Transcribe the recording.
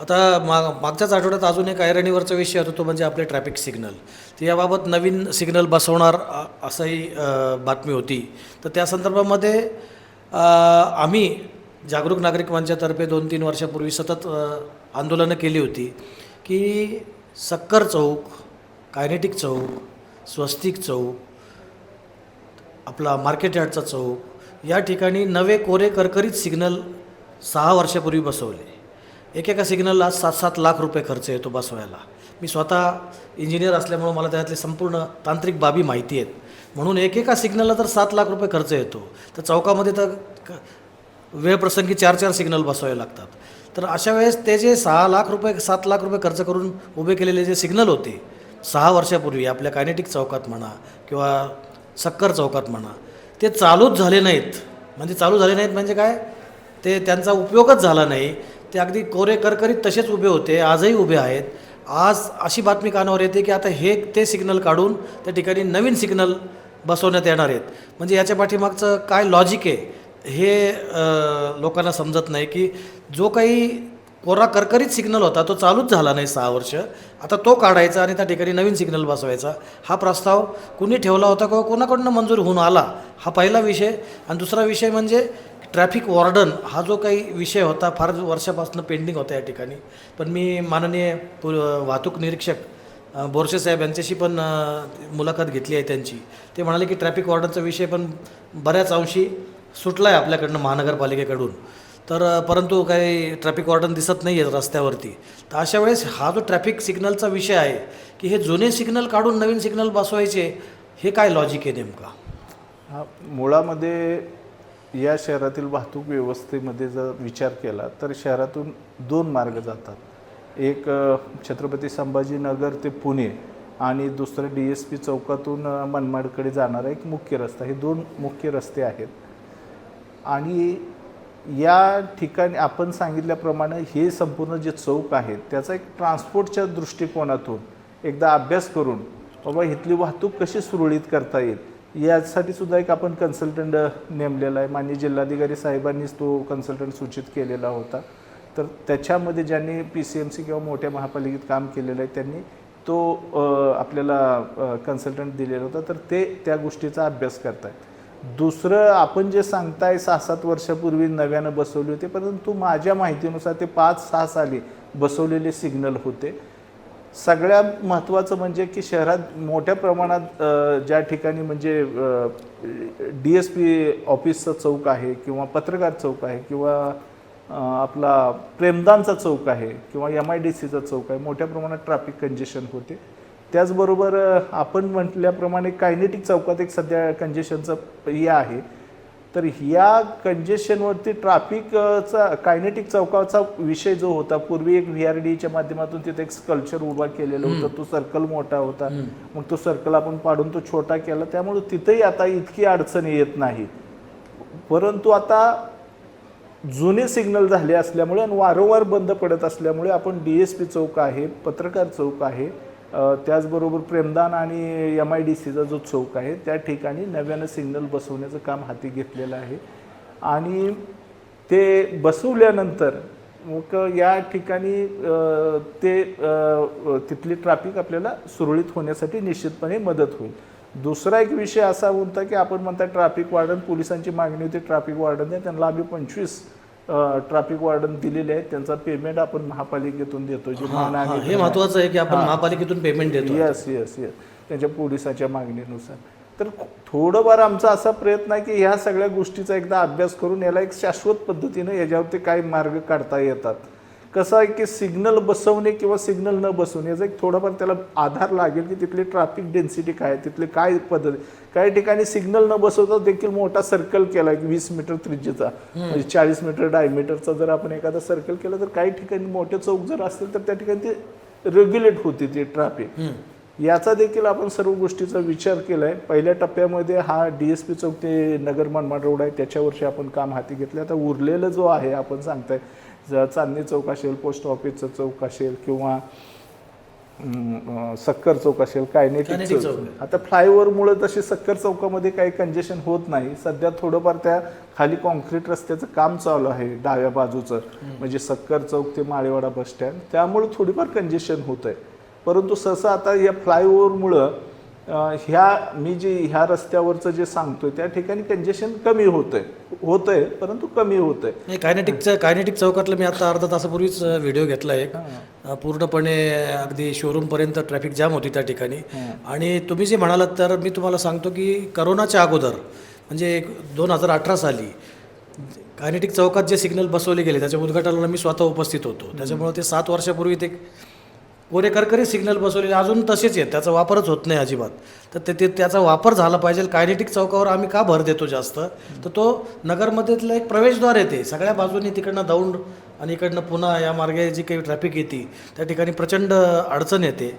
आता मागच्याच आठवड्यात अजून एक ऐरणीवरचा विषय होता, तो म्हणजे आपले ट्रॅफिक सिग्नल. तर याबाबत नवीन सिग्नल बसवणार असंही बातमी होती. तर त्या संदर्भामध्ये आम्ही जागरूक नागरिक मंचातर्फे 2-3 वर्षापूर्वी सतत आंदोलनं केली होती की सक्कर चौक, कायनेटिक चौक, स्वस्तिक चौक, आपला मार्केट यार्डचा चौक या ठिकाणी नवे कोरे करकरीत सिग्नल 6 वर्षापूर्वी बसवले. एकेका सिग्नलला 7-7 लाख रुपये खर्च येतो बसवायला. मी स्वतः इंजिनियर असल्यामुळं मला त्यातले संपूर्ण तांत्रिक बाबी माहिती आहेत. म्हणून एकेका सिग्नलला तर 7 लाख रुपये खर्च येतो. तर चौकामध्ये तर वेळप्रसंगी 4-4 सिग्नल बसवावे लागतात. तर अशा वेळेस ते जे 6 लाख रुपये 7 लाख रुपये खर्च करून उभे केलेले जे सिग्नल होते 6 वर्षापूर्वी आपल्या कायनेटिक चौकात म्हणा किंवा सक्कर चौकात म्हणा, ते चालूच झाले नाहीत. म्हणजे चालू झाले नाहीत म्हणजे काय, ते त्यांचा उपयोगच झाला नाही. ते अगदी कोरे करकरीत तसेच उभे होते, आजही उभे आहेत. आज अशी बातमी कानावर येते की आता ते सिग्नल काढून त्या ठिकाणी नवीन सिग्नल बसवण्यात येणार आहेत. म्हणजे याच्या पाठीमागचं काय लॉजिक आहे हे लोकांना समजत नाही की जो काही कोरा करकरीत सिग्नल होता तो चालूच झाला नाही 6 वर्ष. आता तो काढायचा आणि त्या ठिकाणी नवीन सिग्नल बसवायचा, हा प्रस्ताव कुणी ठेवला होता किंवा कोणाकडनं मंजूर होऊन आला, हा पहिला विषय. आणि दुसरा विषय म्हणजे ट्रॅफिक वॉर्डन हा जो काही विषय होता फार वर्षापासून पेंडिंग होता या ठिकाणी. पण मी माननीय वाहतूक निरीक्षक बोरसे साहेब यांच्याशी पण मुलाखत घेतली आहे त्यांची. ते म्हणाले की ट्रॅफिक वॉर्डनचा विषय पण बऱ्याच अंशी सुटला आहे आपल्याकडनं महानगरपालिकेकडून. तर परंतु काही ट्रॅफिक वॉर्डन दिसत नाही आहेत रस्त्यावरती. तर अशा वेळेस हा जो ट्रॅफिक सिग्नलचा विषय आहे की हे जुने सिग्नल काढून नवीन सिग्नल बसवायचे, हे काय लॉजिक आहे नेमका? हा मुळामध्ये या शहरातील वाहतूक व्यवस्थेमध्ये जर विचार केला तर शहरातून 2 मार्ग जातात. एक छत्रपती संभाजीनगर ते पुणे आणि दुसरं DSP चौकातून मनमाडकडे जाणारा एक मुख्य रस्ता. हे 2 मुख्य रस्ते आहेत. आणि या ठिकाणी आपण सांगितल्याप्रमाणे हे संपूर्ण जे चौक आहेत त्याचा एक ट्रान्सपोर्टच्या दृष्टिकोनातून एकदा अभ्यास करून बाबा इथली वाहतूक कशी सुरळीत करता येईल यासाठी सुद्धा एक आपण कन्सल्टंट नेमलेला आहे. माननीय जिल्हाधिकारी साहेबांनीच तो कन्सल्टंट सूचित केलेला होता. तर त्याच्यामध्ये ज्यांनी PCMC किंवा मोठ्या महापालिकेत काम केलेलं आहे त्यांनी तो आपल्याला कन्सल्टंट दिलेला होता. तर ते त्या गोष्टीचा अभ्यास करत आहेत. दुसरं आपण जे सांगताय 6-7 वर्षापूर्वी नव्यानं बसवले होते, परंतु माझ्या माहितीनुसार ते 5-6 साली बसवलेले सिग्नल होते. सगळ्यात महत्त्वाचं म्हणजे की शहरात मोठ्या प्रमाणात ज्या ठिकाणी म्हणजे DSP ऑफिसचा चौक आहे किंवा पत्रकार चौक आहे किंवा आपला प्रेमदानचा चौक आहे किंवा MIDCचा चौक आहे, मोठ्या प्रमाणात ट्रॅफिक कंजेशन होते. त्याचबरोबर आपण म्हटल्याप्रमाणे कायनेटिक चौकात एक सध्या कंजेशनचं हे आहे. तर या कंजेशनवरती ट्रॅफिकचा कायनेटिक चौकाचा विषय जो होता, पूर्वी एक VRDच्या माध्यमातून तिथे एक स्कल्पचर उभा केलेलं होतं. तो सर्कल मोठा होता, मग तो सर्कल आपण पाडून तो छोटा केला, त्यामुळे तिथेही आता इतकी अडचण येत नाही. परंतु आता जुने सिग्नल झाले असल्यामुळे आणि वारंवार बंद पडत असल्यामुळे आपण DSP चौक आहे, पत्रकार चौक आहे, त्याचबरोबर प्रेमदान आणि MIDCचा जो चौक आहे त्या ठिकाणी नव्यानं सिग्नल बसवण्याचं काम हाती घेतलेलं आहे. आणि ते बसवल्यानंतर मग या ठिकाणी तिथली ट्रॅफिक आपल्याला सुरळीत होण्यासाठी निश्चितपणे मदत होईल. दुसरा एक विषय असा होता की आपण म्हणता ट्रॅफिक वॉर्डन, पोलिसांची मागणी होती ट्रॅफिक वॉर्डन आहे, त्यांना आम्ही 25 ट्रॅफिक वॉर्डन दिलेले आहेत. त्यांचा पेमेंट आपण महापालिकेतून देतो. जे हे महत्त्वाचं आहे की आपण महापालिकेतून पेमेंट देतो. येस त्यांच्या पोलिसांच्या मागणीनुसार. तर थोडंफार आमचा असा प्रयत्न आहे की ह्या सगळ्या गोष्टीचा एकदा अभ्यास करून याला एक शाश्वत पद्धतीनं याच्यावरती काय मार्ग काढता येतात. कसं आहे की सिग्नल बसवणे किंवा सिग्नल न बसवणे याचा एक थोडाफार त्याला आधार लागेल की तिथली ट्रॅफिक डेन्सिटी काय, तिथले काय पद्धती. काही ठिकाणी सिग्नल न बसवता देखील मोठा सर्कल केला आहे 20 मीटर त्रिज्येचा, म्हणजे 40 मीटर डायमीटरचा जर आपण एखादा सर्कल केला तर काही ठिकाणी मोठे चौक जर असतील तर त्या ठिकाणी ते रेग्युलेट होते ती ट्रॅफिक. याचा देखील आपण सर्व गोष्टीचा विचार केला आहे. पहिल्या टप्प्यामध्ये हा DSP चौक ते नगर मनमाड रोड आहे त्याच्यावरची आपण काम हाती घेतलं. आता उरलेलं जो आहे आपण सांगताय चांदणी चौक असेल, पोस्ट ऑफिसचं चौक असेल किंवा सक्कर चौक असेल, कायनेटिक कायनेटिक चौक. चौक. आता फ्लायओव्हरमुळे तसे सक्कर चौकामध्ये काही कंजेशन होत नाही. सध्या थोडंफार त्या खाली कॉन्क्रीट रस्त्याचं काम चालू आहे डाव्या बाजूचं, म्हणजे सक्कर चौक ते माळेवाडा बस स्टँड, त्यामुळे थोडीफार कंजेशन होत आहे. परंतु सहसा आता या फ्लायओव्हरमुळं ह्या रस्त्यावरचं जे सांगतोय त्या ठिकाणी कंजेशन कमी होतंय परंतु कमी होतंय. नाही, कायनेटिक चौकातलं मी आता अर्धा तासापूर्वीच व्हिडिओ घेतला एक. पूर्णपणे अगदी शोरूमपर्यंत ट्रॅफिक जाम होती त्या ठिकाणी. आणि तुम्ही जे म्हणालात तर मी तुम्हाला सांगतो की करोनाच्या अगोदर म्हणजे 2018 साली कायनेटिक चौकात जे सिग्नल बसवले गेले त्याच्या उद्घाटनाला मी स्वतः उपस्थित होतो. त्याच्यामुळे ते 7 वर्षापूर्वी ते कोरे करकरी सिग्नल बसवलेले अजून तसेच आहेत, त्याचा वापरच होत नाही अजिबात. तर त्याचा वापर झाला पाहिजे. कायनेटिक चौकावर आम्ही का भर देतो जास्त, तर तो नगरमध्येतला एक प्रवेशद्वार येते, सगळ्या बाजूनी तिकडनं दौंड आणि इकडनं पुन्हा या मार्गे जी काही ट्रॅफिक येते त्या ठिकाणी प्रचंड अडचण येते.